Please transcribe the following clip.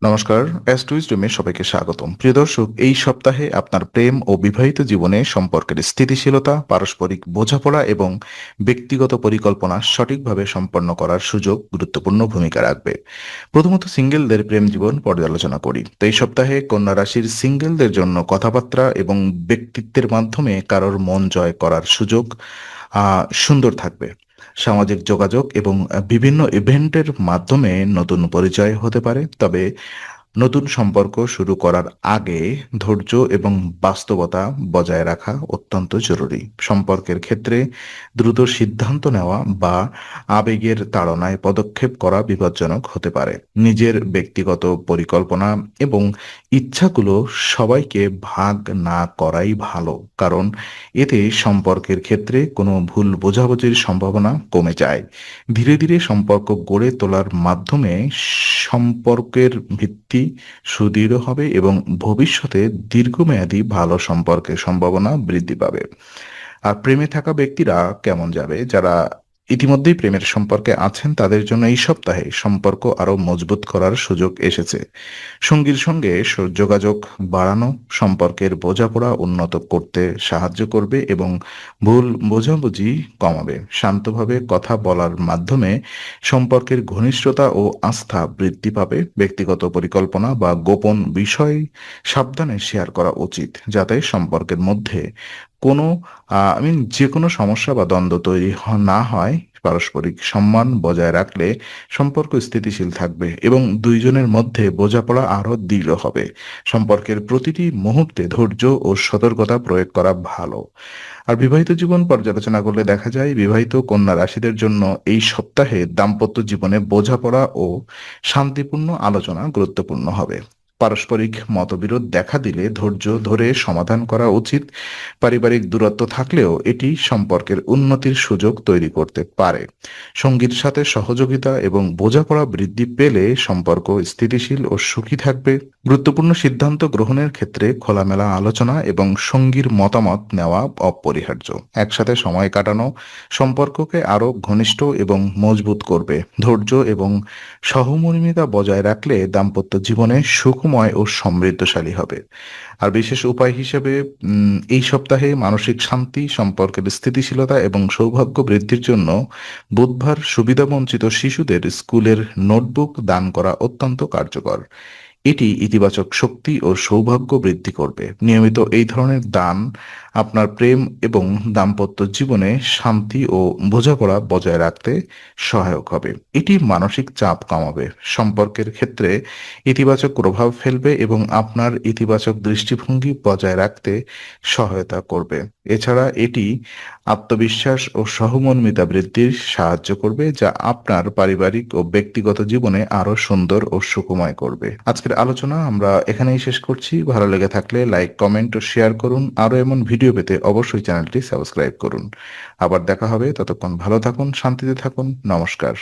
নমস্কার, অ্যাস্ট্রোইজডমে সবাইকে স্বাগতম। প্রিয় দর্শক, এই সপ্তাহে আপনার প্রেম ও বিবাহিত জীবনে সম্পর্কের স্থিতিশীলতা, পারস্পরিক বোঝাপড়া এবং ব্যক্তিগত পরিকল্পনা সঠিকভাবে সম্পন্ন করার সুযোগ গুরুত্বপূর্ণ ভূমিকা রাখবে। প্রথমত সিঙ্গেলদের প্রেম জীবন পর্যালোচনা করি। তো এই সপ্তাহে কন্যা রাশির সিঙ্গেলদের জন্য কথাবার্তা এবং ব্যক্তিত্বের মাধ্যমে কারোর মন জয় করার সুযোগ সুন্দর থাকবে। সামাজিক যোগাযোগ এবং বিভিন্ন ইভেন্টের মাধ্যমে নতুন পরিচয় হতে পারে, তবে নতুন সম্পর্ক শুরু করার আগে ধৈর্য এবং বাস্তবতা বজায় রাখা অত্যন্ত জরুরি। সম্পর্কের ক্ষেত্রে দ্রুত সিদ্ধান্ত নেওয়া বা আবেগের তাড়নায় পদক্ষেপ করা বিপজ্জনক হতে পারে। নিজের ব্যক্তিগত পরিকল্পনা এবং ইচ্ছাগুলো সবাইকে ভাগ না করাই ভালো, কারণ এতে সম্পর্কের ক্ষেত্রে কোনো ভুল বোঝাবুঝির সম্ভাবনা কমে যায়। ধীরে ধীরে সম্পর্ক গড়ে তোলার মাধ্যমে সম্পর্কের ভিত্তি সুদৃঢ় হবে এবং ভবিষ্যতে দীর্ঘমেয়াদী ভালো সম্পর্কের সম্ভাবনা বৃদ্ধি পাবে। আর প্রেমে থাকা ব্যক্তিরা কেমন যাবে? যারা ইতিমধ্যেই প্রেমের সম্পর্কে আছেন তাদের জন্য এই সপ্তাহে সম্পর্ক আরো মজবুত করার সুযোগ এসেছে। সঙ্গীর সঙ্গে যোগাযোগ বাড়ানো সম্পর্কের বোঝাপড়া উন্নত করতে সাহায্য করবে এবং ভুল বোঝাবুঝি কমাবে। শান্তভাবে কথা বলার মাধ্যমে সম্পর্কের ঘনিষ্ঠতা ও আস্থা বৃদ্ধি পাবে। ব্যক্তিগত পরিকল্পনা বা গোপন বিষয় সাবধানে শেয়ার করা উচিত, যাতে সম্পর্কের মধ্যে কোনো যে কোনো সমস্যা বা দ্বন্দ্ব তৈরি না হয়। পারস্পরিক সম্মান বজায় রাখলে সম্পর্ক স্থিতিশীল থাকবে এবং দুইজনের মধ্যে বোঝাপড়া আরও দৃঢ় হবে। সম্পর্কের প্রতিটি মুহূর্তে ধৈর্য ও সতর্কতা প্রয়োগ করা ভালো। আর বিবাহিত জীবন পর্যালোচনা করলে দেখা যায় বিবাহিত কন্যা রাশিদের জন্য এই সপ্তাহে দাম্পত্য জীবনে বোঝাপড়া ও শান্তিপূর্ণ আলোচনা গুরুত্বপূর্ণ হবে। পারস্পরিক মতবিরোধ দেখা দিলে ধৈর্য ধরে সমাধান করা উচিত। পারিবারিক দূরত্ব থাকলেও এটি সম্পর্কের উন্নতির সুযোগ তৈরি করতে পারে। সঙ্গীর সাথে সহযোগিতা এবং বোঝাপড়া বৃদ্ধি পেলে সম্পর্ক স্থিতিশীল ও সুখী থাকবে। গুরুত্বপূর্ণ সিদ্ধান্ত গ্রহণের ক্ষেত্রে খোলামেলা আলোচনা এবং সঙ্গীর মতামত নেওয়া অপরিহার্য। একসাথে সময় কাটানো সম্পর্ককে আরো ঘনিষ্ঠ এবং মজবুত করবে। ধৈর্য এবং সহমর্মিতা বজায় রাখলে দাম্পত্য জীবনে সুখময় ও সমৃদ্ধশালী হবে। আর বিশেষ উপায় হিসেবে এই সপ্তাহে মানসিক শান্তি, সম্পর্কের স্থিতিশীলতা এবং সৌভাগ্য বৃদ্ধির জন্য বুধবার সুবিধাবঞ্চিত শিশুদের স্কুলের নোটবুক দান করা অত্যন্ত কার্যকর। এটি ইতিবাচক শক্তি ও সৌভাগ্য বৃদ্ধি করবে। নিয়মিত এই ধরনের দান আপনার প্রেম এবং দাম্পত্য জীবনে শান্তি ও বোঝাপড়া বজায় রাখতে সহায়ক হবে। এটি মানসিক চাপ কমাবে, সম্পর্কের ক্ষেত্রে ইতিবাচক প্রভাব ফেলবে এবং আপনার ইতিবাচক দৃষ্টিভঙ্গি বজায় রাখতে সহায়তা করবে। এছাড়া এটি আত্মবিশ্বাস ও সহমর্মিতা বৃদ্ধির সাহায্য করবে, যা আপনার পারিবারিক ও ব্যক্তিগত জীবনে আরো সুন্দর ও সুখময় করবে। আজকের আলোচনা আমরা এখানেই শেষ করছি। ভালো লেগে থাকলে লাইক, কমেন্ট ও শেয়ার করুন। আরো এমন ভিডিও পেতে অবশ্যই চ্যানেলটি সাবস্ক্রাইব করুন। আবার দেখা হবে, ততক্ষণ ভালো থাকুন, শান্তিতে থাকুন। নমস্কার।